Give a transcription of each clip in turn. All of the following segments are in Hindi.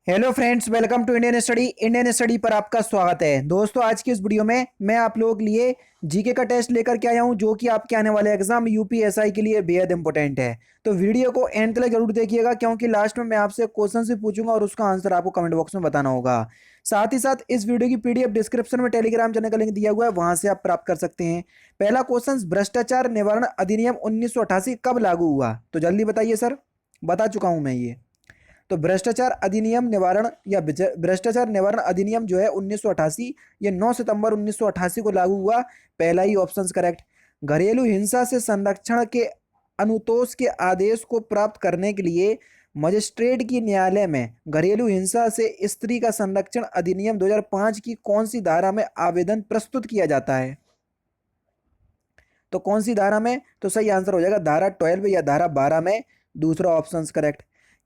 Hello friends, welcome to Indian study पर आपका स्वागत है। दोस्तों, आज की इस वीडियो में मैं आप लोगों के लिए जीके का टेस्ट लेकर के आया हूं, जो कि आपके आने वाले एग्जाम यूपीएसआई के लिए बेहद इंपॉर्टेंट है। तो वीडियो को एंड तक जरूर देखिएगा, क्योंकि लास्ट में मैं आपसे क्वेश्चन भी पूछूंगा और उसका आंसर आपको कमेंट बॉक्स में बताना होगा। साथ ही साथ इस वीडियो की पीडीएफ डिस्क्रिप्शन में टेलीग्राम चैनल का लिंक दिया हुआ है, वहां से आप प्राप्त कर सकते हैं। पहला क्वेश्चन, भ्रष्टाचार निवारण अधिनियम 1988 कब लागू हुआ? तो जल्दी बताइए सर। बता चुका हूं मैं ये। तो भ्रष्टाचार अधिनियम निवारण या भ्रष्टाचार निवारण अधिनियम जो है 1988, ये 9 सितंबर 1988 को लागू हुआ। पहला ही ऑप्शन करेक्ट। घरेलू हिंसा से संरक्षण के अनुतोष के आदेश को प्राप्त करने के लिए मजिस्ट्रेट की न्यायालय में घरेलू हिंसा से स्त्री का संरक्षण अधिनियम 2005 की कौन सी धारा में आवेदन प्रस्तुत किया जाता है? तो कौन सी धारा में? तो सही आंसर हो जाएगा धारा 12 या धारा 12 में। दूसरा ऑप्शन करेक्ट।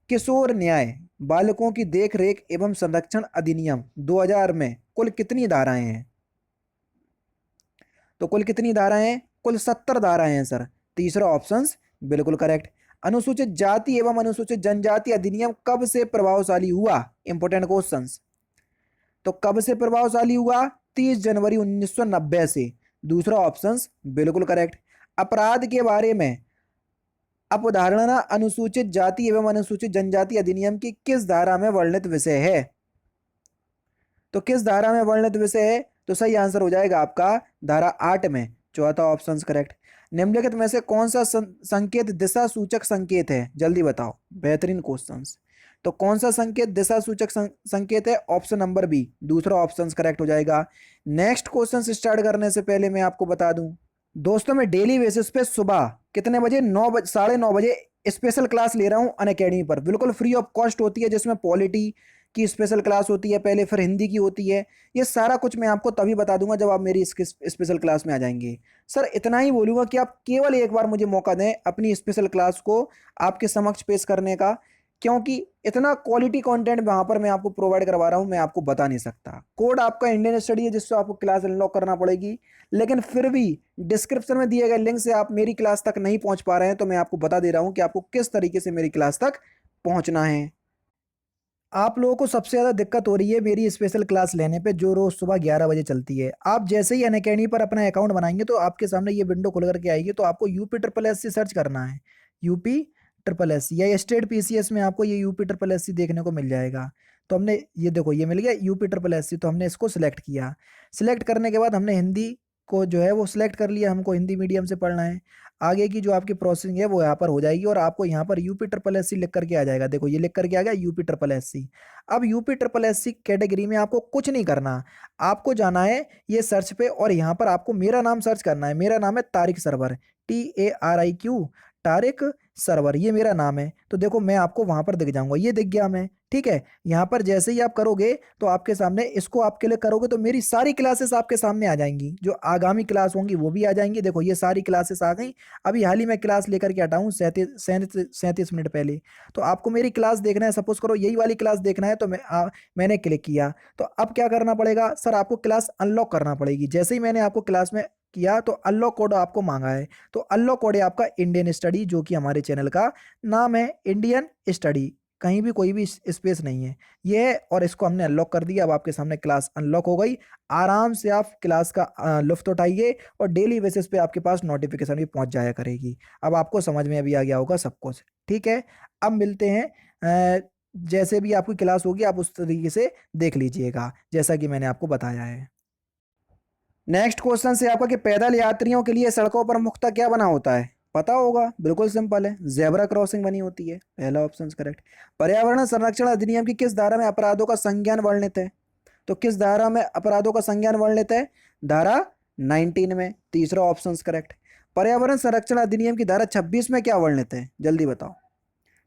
किशोर न्याय बालकों की देखरेख एवं संरक्षण अधिनियम 2000 में कुल कितनी धाराएं हैं? तो कुल कितनी धाराएं हैं? कुल 70 धाराएं हैं सर। तीसरा ऑप्शन बिल्कुल करेक्ट। अनुसूचित जाति एवं अनुसूचित जनजाति अधिनियम कब से प्रभावशाली हुआ? Important question. तो कब से प्रभावशाली हुआ? 30 जनवरी 1990 से। दूसरा ऑप्शन बिल्कुल करेक्ट। अपराध के बारे में अवधारणा अनुसूचित जाति एवं अनुसूचित जनजाति अधिनियम की किस धारा में वर्णित विषय है? तो किस धारा में वर्णित विषय है? तो सही आंसर हो जाएगा आपका धारा 8 में। चौथा ऑप्शन करेक्ट। निम्नलिखित में से कौन सा संकेत दिशा सूचक संकेत है? जल्दी बताओ। बेहतरीन क्वेश्चन। तो कौन सा संकेत दिशा सूचक संकेत है? ऑप्शन नंबर बी, दूसरा ऑप्शन करेक्ट हो जाएगा। नेक्स्ट क्वेश्चन स्टार्ट करने से पहले मैं आपको बता दूं, दोस्तों मैं डेली बेसिस पे सुबह कितने बजे? 9 बजे, 9:30 बजे स्पेशल क्लास ले रहा हूँ अनअकैडमी पर। बिल्कुल फ्री ऑफ कॉस्ट होती है, जिसमें पॉलिटी की स्पेशल क्लास होती है पहले, फिर हिंदी की होती है। ये सारा कुछ मैं आपको तभी बता दूंगा जब आप मेरी स्पेशल क्लास में आ जाएंगे। सर इतना ही बोलूंगा कि आप केवल एक बार मुझे मौका दें अपनी स्पेशल क्लास को आपके समक्ष पेश करने का, क्योंकि इतना क्वालिटी कंटेंट वहां पर मैं आपको प्रोवाइड करवा रहा हूं, मैं आपको बता नहीं सकता। कोड आपका इंडियन स्टडी है, जिससे आपको क्लास अनलॉक करना पड़ेगी, लेकिन फिर भी डिस्क्रिप्शन में दिए गए लिंक से आप मेरी क्लास तक नहीं पहुंच पा रहे हैं, तो मैं आपको बता दे रहा हूं कि आपको किस तरीके से मेरी क्लास तक पहुंचना है। आप लोगों को सबसे ज़्यादा दिक्कत हो रही है मेरी स्पेशल क्लास लेने पे, जो रोज़ सुबह 11 बजे चलती है। आप जैसे ही अनअकैडमी पर अपना अकाउंट बनाएंगे तो आपके सामने ये विंडो खुल करके आएगी, तो आपको UP triple S C search करना है। यूपी ट्रिपल एस सी या स्टेट पीसीएस में आपको ये यूपी ट्रिपल एस सी देखने को मिल जाएगा। तो हमने ये देखो, ये मिल गया यूपी ट्रिपल एस सी, तो हमने इसको सिलेक्ट किया। सिलेक्ट करने के बाद हमने हिंदी को जो है वो सिलेक्ट कर लिया, हमको हिंदी मीडियम से पढ़ना है। आगे की जो आपकी प्रोसेसिंग है वो यहाँ पर हो जाएगी, और आपको यहाँ पर यूपी ट्रिपल एस सी लिख करके आ जाएगा। देखो ये लिख करके आ गया यूपी ट्रिपल एस सी। अब UP triple S C category में आपको कुछ नहीं करना, आपको जाना है ये सर्च पे, और यहाँ पर आपको मेरा नाम सर्च करना है। मेरा नाम है तारिक सरवर, TARIQ, तारिक सरवर, ये मेरा नाम है। तो देखो मैं आपको वहां पर दिख जाऊंगा, ये दिख गया मैं, ठीक है। यहाँ पर जैसे ही आप करोगे तो आपके सामने इसको आप क्लिक करोगे तो मेरी सारी क्लासेस आपके सामने आ जाएंगी, जो आगामी क्लास होंगी वो भी आ जाएंगी। देखो ये सारी क्लासेस आ गई। अभी हाल ही में क्लास लेकर के हटा हूँ 37 मिनट पहले। तो आपको मेरी क्लास देखना है, सपोज करो यही वाली क्लास देखना है, तो मैंने क्लिक किया। तो अब क्या करना पड़ेगा सर? आपको क्लास अनलॉक करना पड़ेगी। जैसे ही मैंने आपको क्लास में किया तो अनलॉक कोड आपको मांगा है। तो अनलॉक कोड है आपका इंडियन स्टडी, जो कि हमारे चैनल का नाम है इंडियन स्टडी, कहीं भी कोई भी स्पेस नहीं है ये है। और इसको हमने अनलॉक कर दिया। अब आपके सामने क्लास अनलॉक हो गई। आराम से आप क्लास का लुफ्त उठाइए, और डेली बेसिस पे आपके पास नोटिफिकेशन भी पहुंच जाया करेगी। अब आपको समझ में अभी आ गया होगा सब कुछ, ठीक है। अब मिलते हैं, जैसे भी आपकी क्लास होगी आप उस तरीके से देख लीजिएगा, जैसा कि मैंने आपको बताया है। नेक्स्ट क्वेश्चन से आपका कि पैदल यात्रियों के लिए सड़कों पर मुख्यतः क्या बना होता है? पता होगा, बिल्कुल सिंपल है, जेब्रा क्रॉसिंग बनी होती है। पहला ऑप्शन करेक्ट। पर्यावरण संरक्षण अधिनियम की किस धारा में अपराधों का संज्ञान वर्णित है? तो किस धारा में अपराधों का संज्ञान वर्णित है? धारा 19 में। तीसरा ऑप्शन करेक्ट। पर्यावरण संरक्षण अधिनियम की धारा 26 में क्या वर्णित है? जल्दी बताओ।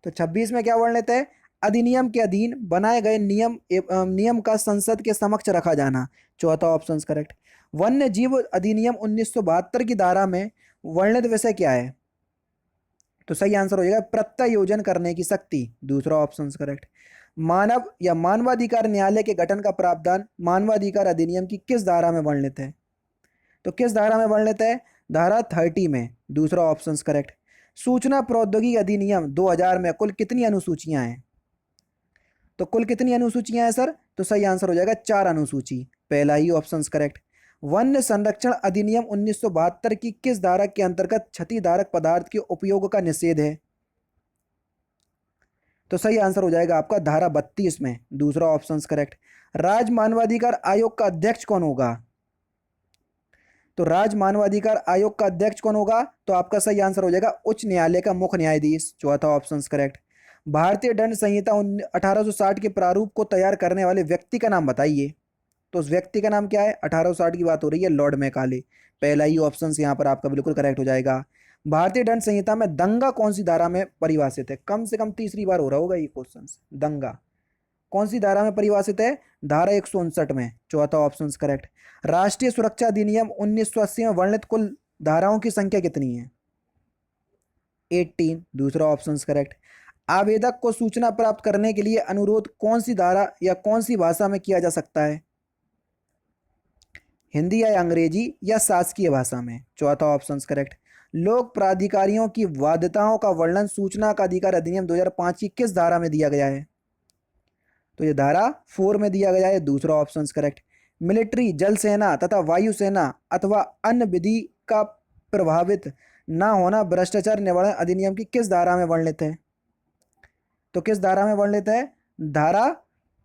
तो 26 में क्या वर्णित है? अधिनियम के अधीन बनाए गए नियम का संसद के समक्ष रखा जाना। चौथा ऑप्शन करेक्ट। वन्य जीव अधिनियम 1972 की धारा में वर्णित विषय क्या है? तो सही आंसर हो जाएगा प्रत्यायोजन करने की शक्ति। दूसरा ऑप्शन करेक्ट। मानव या मानवाधिकार न्यायालय के गठन का प्रावधान मानवाधिकार अधिनियम की किस धारा में वर्णित है? तो किस धारा में वर्णित है? धारा 30 में। दूसरा ऑप्शन करेक्ट। सूचना प्रौद्योगिकी अधिनियम 2000 में कुल कितनी अनुसूचियां हैं? तो कुल कितनी अनुसूचियां हैं सर? तो सही आंसर हो जाएगा 4 अनुसूची, पहला ही ऑप्शन करेक्ट। वन्य संरक्षण अधिनियम 1972 की किस धारा के अंतर्गत क्षतिधारक पदार्थ के उपयोग का निषेध है? तो सही आंसर हो जाएगा आपका धारा 32 में, दूसरा ऑप्शन करेक्ट। राज्य मानवाधिकार आयोग का अध्यक्ष कौन होगा? तो राज्य मानवाधिकार आयोग का अध्यक्ष कौन होगा? तो आपका सही आंसर हो जाएगा उच्च न्यायालय का मुख्य न्यायाधीश, चौथा ऑप्शन करेक्ट। भारतीय दंड संहिता 1860 के प्रारूप को तैयार करने वाले व्यक्ति का नाम बताइए। तो उस व्यक्ति का नाम क्या है? 1860 की बात हो रही है, लॉर्ड मैकाले, पहला ही ऑप्शन यहाँ पर आपका बिल्कुल करेक्ट हो जाएगा। भारतीय दंड संहिता में दंगा कौन सी धारा में परिभाषित है? कम से कम तीसरी बार हो रहा होगा ये क्वेश्चन। दंगा कौन सी धारा में परिभाषित है? धारा 159 में, चौथा ऑप्शन करेक्ट। राष्ट्रीय सुरक्षा अधिनियम 1980 में वर्णित कुल धाराओं की संख्या कितनी है? 18, दूसरा ऑप्शन करेक्ट। आवेदक को सूचना प्राप्त करने के लिए अनुरोध कौन सी धारा या कौन सी भाषा में किया जा सकता है? हिंदी या अंग्रेजी या शासकीय भाषा में, चौथा ऑप्शन करेक्ट। लोक प्राधिकारियों की बाध्यताओं का वर्णन सूचना का अधिकार अधिनियम 2005 की किस धारा में दिया गया है? तो ये धारा 4 में दिया गया है, दूसरा ऑप्शन करेक्ट। मिलिट्री, जल सेना तथा वायुसेना अथवा अन्य विधि का प्रभावित ना होना भ्रष्टाचार निवारण अधिनियम की किस धारा में वर्णित है? तो किस धारा में वर्णित है? धारा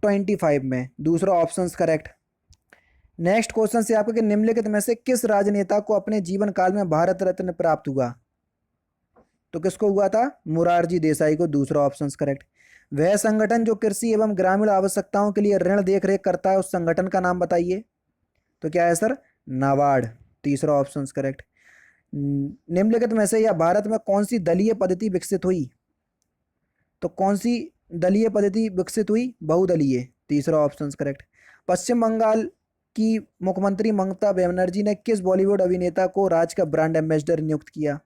25 में, दूसरा ऑप्शन करेक्ट। नेक्स्ट क्वेश्चन से आपको कि निम्नलिखित में से किस राजनेता को अपने जीवन काल में भारत रत्न प्राप्त हुआ? तो किसको हुआ था? मोरारजी देसाई को, दूसरा ऑप्शन करेक्ट। वह संगठन जो कृषि एवं ग्रामीण आवश्यकताओं के लिए ऋण देख रेख करता है, उस संगठन का नाम बताइए। तो क्या है सर? नाबार्ड, तीसरा ऑप्शन करेक्ट। निम्नलिखित में से या भारत में कौन सी दलीय पद्धति विकसित हुई? तो कौन सी दलीय पद्धति विकसित हुई? बहुदलीय, तीसरा ऑप्शन करेक्ट। पश्चिम बंगाल की मुख्यमंत्री ममता बनर्जी ने किस बॉलीवुड अभिनेता को राज्य का ब्रांड एम्बेसडर नियुक्त किया?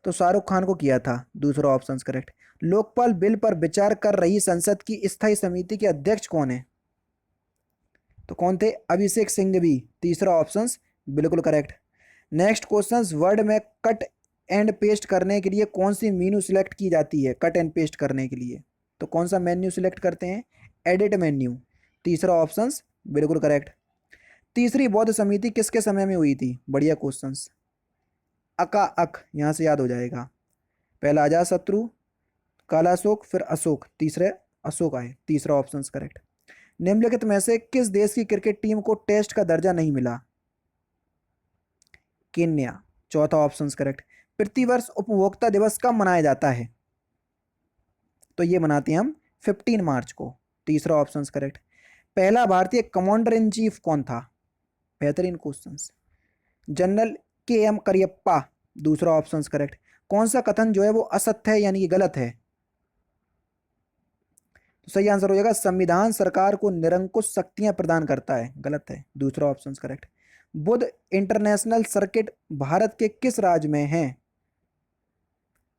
तो शाहरुख खान को किया था, दूसरा ऑप्शन करेक्ट। लोकपाल बिल पर विचार कर रही संसद की स्थायी समिति के अध्यक्ष कौन है? तो कौन थे? अभिषेक सिंघवी, तीसरा ऑप्शन बिल्कुल करेक्ट। नेक्स्ट क्वेश्चन, वर्ड में कट एंड पेस्ट करने के लिए कौन सी मेन्यू सिलेक्ट की जाती है? कट एंड पेस्ट करने के लिए तो कौन सा मेन्यू सिलेक्ट करते हैं? एडिट मेन्यू, तीसरा ऑप्शन बिल्कुल करेक्ट। तीसरी बौद्ध समिति किसके समय में हुई थी? बढ़िया क्वेश्चन। अका अक, यहाँ से याद हो जाएगा। पहला अजातशत्रु, कालाशोक, फिर अशोक, तीसरे अशोक आए, तीसरा ऑप्शन करेक्ट। निम्नलिखित में से किस देश की क्रिकेट टीम को टेस्ट का दर्जा नहीं मिला? केन्या, चौथा ऑप्शन करेक्ट। प्रतिवर्ष उपभोक्ता दिवस कब मनाया जाता है? तो ये मनाते हैं हम 15 मार्च को, तीसरा ऑप्शन करेक्ट। पहला भारतीय कमांडर इन चीफ कौन था? बेहतरीन क्वेश्चन। जनरल KM करियप्पा, दूसरा ऑप्शन करेक्ट। कौन सा कथन जो है वो असत्य है यानी कि गलत है? तो सही आंसर हो जाएगा संविधान सरकार को निरंकुश शक्तियां प्रदान करता है, गलत है, दूसरा option correct. Buddha international circuit Bharat के किस राज्य में है?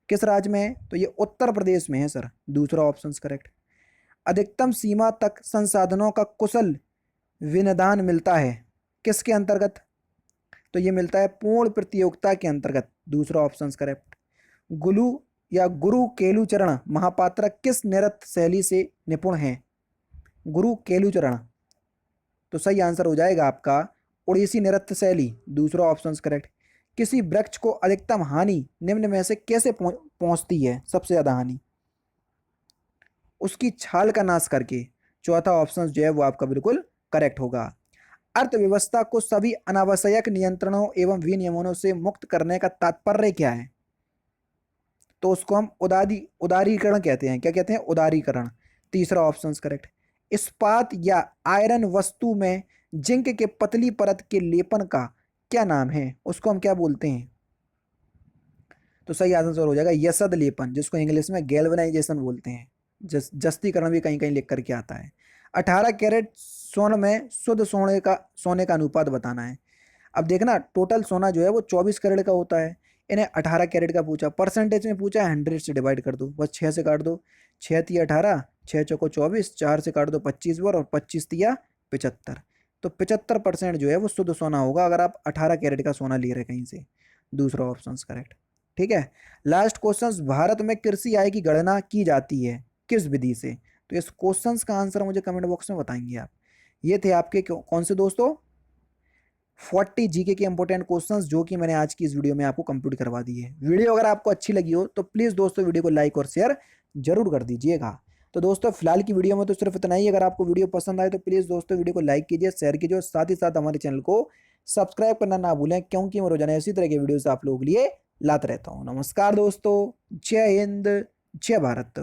किस राज्य में है? तो ये उत्तर प्रदेश में है सर, दूसरा ऑप्शन करेक्ट। अधिकतम सीमा तक संसाधनों का कुशल विनिदान मिलता है किसके अंतर्गत? तो ये मिलता है पूर्ण प्रतियोगिता के अंतर्गत, दूसरा ऑप्शन करेक्ट। गुरु केलुचरण महापात्र किस नृत्य शैली से निपुण हैं? गुरु केलुचरण, तो सही आंसर हो जाएगा आपका उड़ीसी नृत्य शैली, दूसरा ऑप्शन करेक्ट। किसी वृक्ष को अधिकतम हानि निम्न में से कैसे पहुंचती है? सबसे ज्यादा हानि उसकी छाल का नाश करके, चौथा ऑप्शन जो है वो आपका बिल्कुल करेक्ट होगा। अर्थव्यवस्था को सभी अनावश्यक नियंत्रणों एवं विनियमनों से मुक्त करने का तात्पर्य क्या है? तो उसको हम उदारीकरण कहते हैं। क्या कहते हैं? उदारीकरण, तीसरा ऑप्शन करेक्ट। इस्पात या आयरन वस्तु में जिंक के पतली परत के लेपन का क्या नाम है? उसको हम क्या बोलते हैं? तो सही आंसर हो जाएगा यसद लेपन, जिसको इंग्लिश में गैल्वेनाइजेशन बोलते हैं। जस्तीकरण भी कहीं कहीं लिख करके आता है। 18 कैरेट सोने में शुद्ध सोने का अनुपात बताना है। अब देखना, टोटल सोना जो है वो 24 कैरेट का होता है, इन्हें 18 कैरेट का पूछा, परसेंटेज में पूछा है, 100 से डिवाइड कर दो, बस 6 से काट दो, 6 तिया 18, 6 चौको 24, 4 से काट दो 25 बार, और 25 तिया 75, तो 75% जो है वो शुद्ध सोना होगा अगर आप 18 कैरेट का सोना ले रहे कहीं से, दूसरा ऑप्शन करेक्ट। ठीक है। लास्ट क्वेश्चन, भारत में कृषि आय की गणना की जाती है किस विधि से? तो इस क्वेश्चंस का आंसर मुझे कमेंट बॉक्स में बताएंगे आप। ये थे आपके कौन से दोस्तों 40 जीके के इंपॉर्टेंट क्वेश्चंस जो कि मैंने आज की इस वीडियो में आपको कंप्लीट करवा दी है। वीडियो अगर आपको अच्छी लगी हो तो प्लीज़ दोस्तों वीडियो को लाइक और शेयर जरूर कर दीजिएगा। तो दोस्तों फिलहाल की वीडियो में तो सिर्फ इतना ही। अगर आपको वीडियो पसंद आए तो प्लीज़ दोस्तों वीडियो को लाइक कीजिए, शेयर कीजिए और साथ ही साथ हमारे चैनल को सब्सक्राइब करना ना भूलें, क्योंकि मैं रोजाना इसी तरह के वीडियोस आप लोगों के लिए लाता रहता हूँ। नमस्कार दोस्तों, जय हिंद, जय भारत।